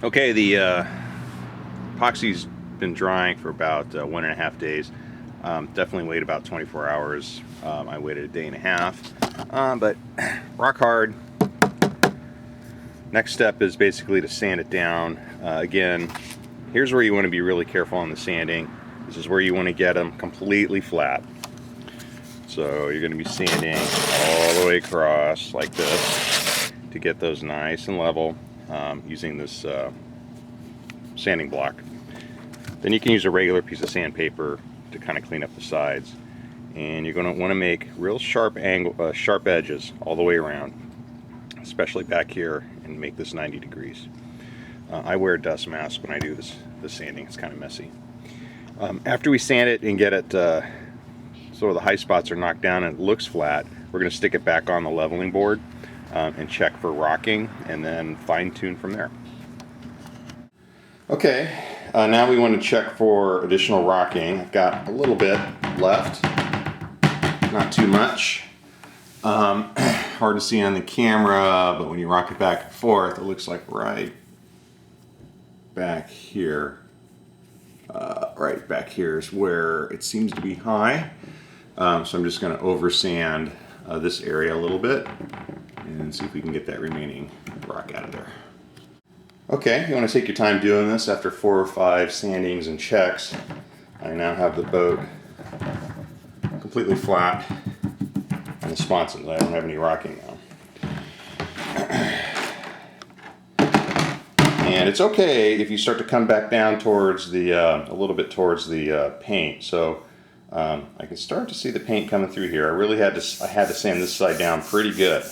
Okay, the epoxy's been drying for about 1.5 days. Definitely wait about 24 hours. I waited a day and a half, but rock hard. Next step is basically to sand it down. Again, here's where you want to be really careful on the sanding. This is where you want to get them completely flat. So you're going to be sanding all the way across like this to get those nice and level using this sanding block. Then you can use a regular piece of sandpaper to kind of clean up the sides. And you're going to want to make real sharp edges all the way around, especially back here, and make this 90 degrees. I wear a dust mask when I do this sanding. It's kind of messy. After we sand it and get it so the high spots are knocked down and it looks flat, we're going to stick it back on the leveling board and check for rocking, and then fine tune from there. Okay, now we want to check for additional rocking. I've got a little bit left, not too much. Hard to see on the camera, but when you rock it back and forth, it looks like right back here. Right back here is where it seems to be high. So I'm just going to over sand this area a little bit and see if we can get that remaining rock out of there. Okay, you want to take your time doing this. After 4 or 5 sandings and checks, I now have the boat completely flat on the sponsons. I don't have any rocking now. And it's okay if you start to come back down towards the, a little bit towards the paint. So I can start to see the paint coming through here. I had to sand this side down pretty good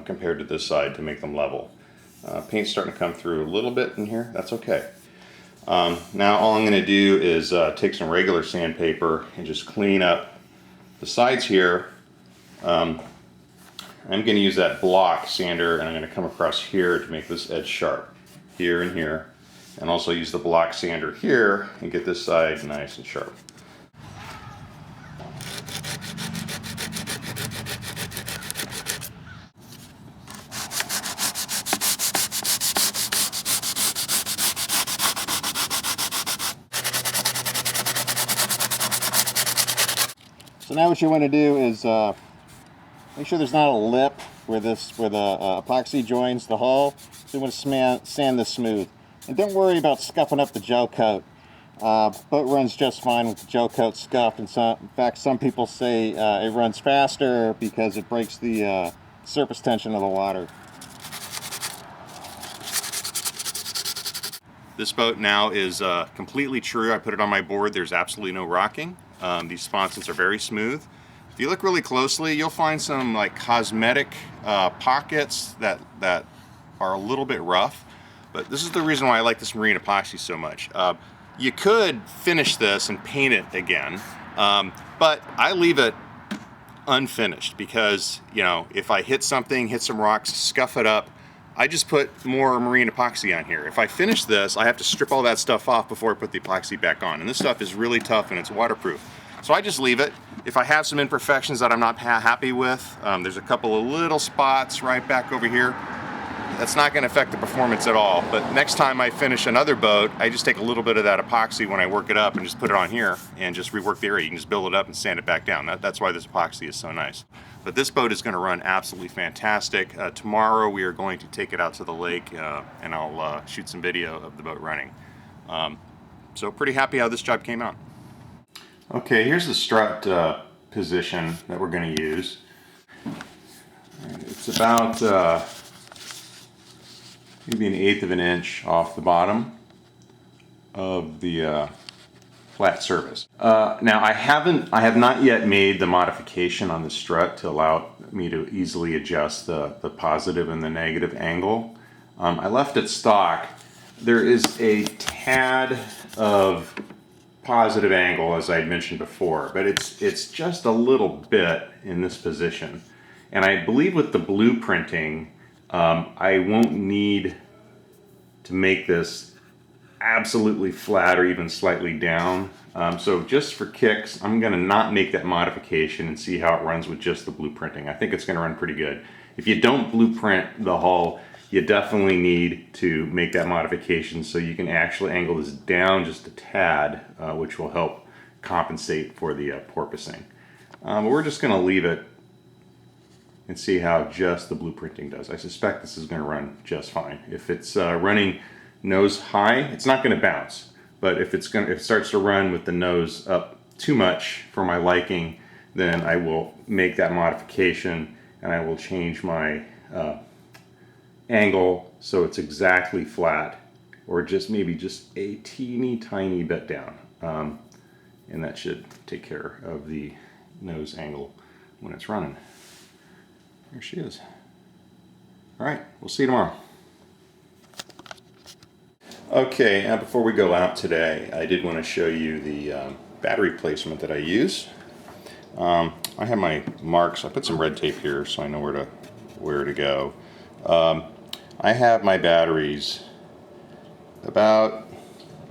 compared to this side to make them level. Paint's starting to come through a little bit in here. That's okay. Now all I'm going to do is take some regular sandpaper and just clean up the sides here. I'm going to use that block sander, and I'm going to come across here to make this edge sharp, here and here, and also use the block sander here and get this side nice and sharp. So now what you want to do is make sure there's not a lip where the epoxy joins the hull. So you want to sand this smooth. And don't worry about scuffing up the gel coat. Boat runs just fine with the gel coat scuffed. And in fact, some people say it runs faster because it breaks the surface tension of the water. This boat now is completely true. I put it on my board. There's absolutely no rocking. These sponsons are very smooth. If you look really closely, you'll find some like cosmetic pockets that are a little bit rough. But this is the reason why I like this marine epoxy so much. You could finish this and paint it again, but I leave it unfinished because, you know, if I hit some rocks, scuff it up, I just put more marine epoxy on here. If I finish this, I have to strip all that stuff off before I put the epoxy back on. And this stuff is really tough and it's waterproof. So I just leave it. If I have some imperfections that I'm not happy with, there's a couple of little spots right back over here. That's not going to affect the performance at all. But next time I finish another boat, I just take a little bit of that epoxy when I work it up and just put it on here and just rework the area. You can just build it up and sand it back down. That's why this epoxy is so nice. But this boat is going to run absolutely fantastic. Tomorrow we are going to take it out to the lake and I'll shoot some video of the boat running. So pretty happy how this job came out. Okay, here's the strut position that we're going to use. It's about maybe 1/8 of an inch off the bottom of the flat surface. Now I have not yet made the modification on the strut to allow me to easily adjust the positive and the negative angle. I left it stock. There is a tad of positive angle, as I had mentioned before, but it's just a little bit in this position. And I believe with the blueprinting, I won't need to make this absolutely flat or even slightly down. So just for kicks, I'm going to not make that modification and see how it runs with just the blueprinting. I think it's going to run pretty good. If you don't blueprint the hull, you definitely need to make that modification so you can actually angle this down just a tad, which will help compensate for the porpoising. But we're just going to leave it and see how just the blueprinting does. I suspect this is going to run just fine. If it's running nose high, it's not going to bounce. But if it starts to run with the nose up too much for my liking, then I will make that modification and I will change my angle so it's exactly flat, or just maybe just a teeny tiny bit down. And that should take care of the nose angle when it's running. There she is. All right, we'll see you tomorrow. Okay, before we go out today, I did want to show you the battery placement that I use. I have my marks. I put some red tape here so I know where to go. I have my batteries about,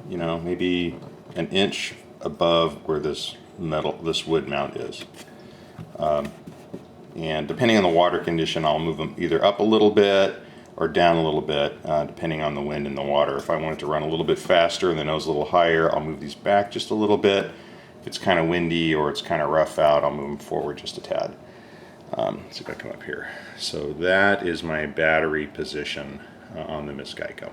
maybe an inch above where this wood mount is. And depending on the water condition, I'll move them either up a little bit or down a little bit, depending on the wind and the water. If I want it to run a little bit faster and the nose a little higher, I'll move these back just a little bit. If it's kind of windy or it's kind of rough out, I'll move them forward just a tad. Let's see if I come up here. So that is my battery position on the Miss Geico.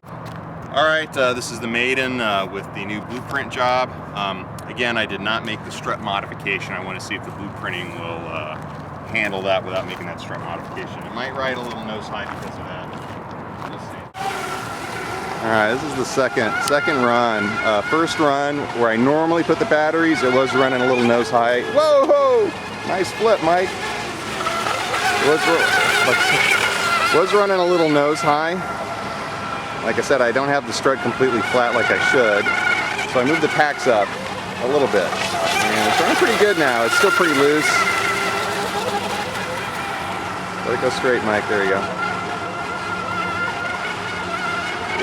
All right, this is the Maiden with the new blueprint job. Again, I did not make the strut modification. I want to see if the blueprinting will handle that without making that strut modification. It might ride a little nose high because of that. We'll see. All right, this is the second run. First run where I normally put the batteries, it was running a little nose high. Whoa, whoa! Nice flip, Mike. It was running a little nose high. Like I said, I don't have the strut completely flat like I should, so I moved the tacks up a little bit. And it's running pretty good now. It's still pretty loose. Let it go straight, Mike. There you go.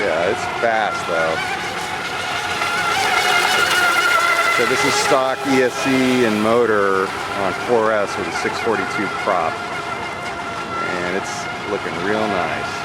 Yeah, it's fast though. So this is stock ESC and motor on 4S with a 642 prop. And it's looking real nice.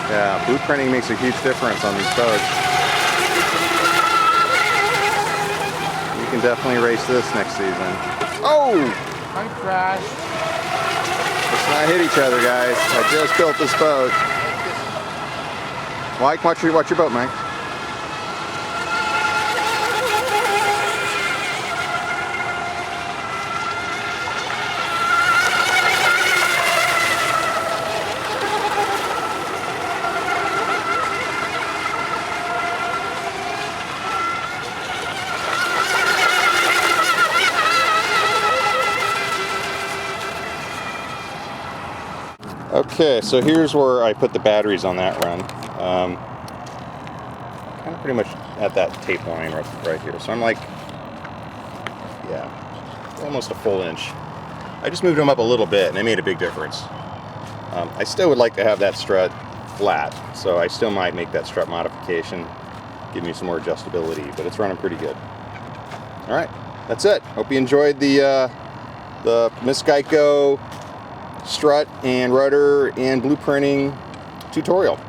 Yeah, blueprinting makes a huge difference on these boats. You can definitely race this next season. Oh! I crashed. Let's not hit each other, guys. I just built this boat. Mike, watch your boat, Mike. Okay, so here's where I put the batteries on that run. Kind of pretty much at that tape line right here. So I'm like, yeah, almost a full inch. I just moved them up a little bit and it made a big difference. I still would like to have that strut flat, so I still might make that strut modification, give me some more adjustability, but it's running pretty good. All right, that's it. Hope you enjoyed the Miss Geico strut and rudder and blueprinting tutorial.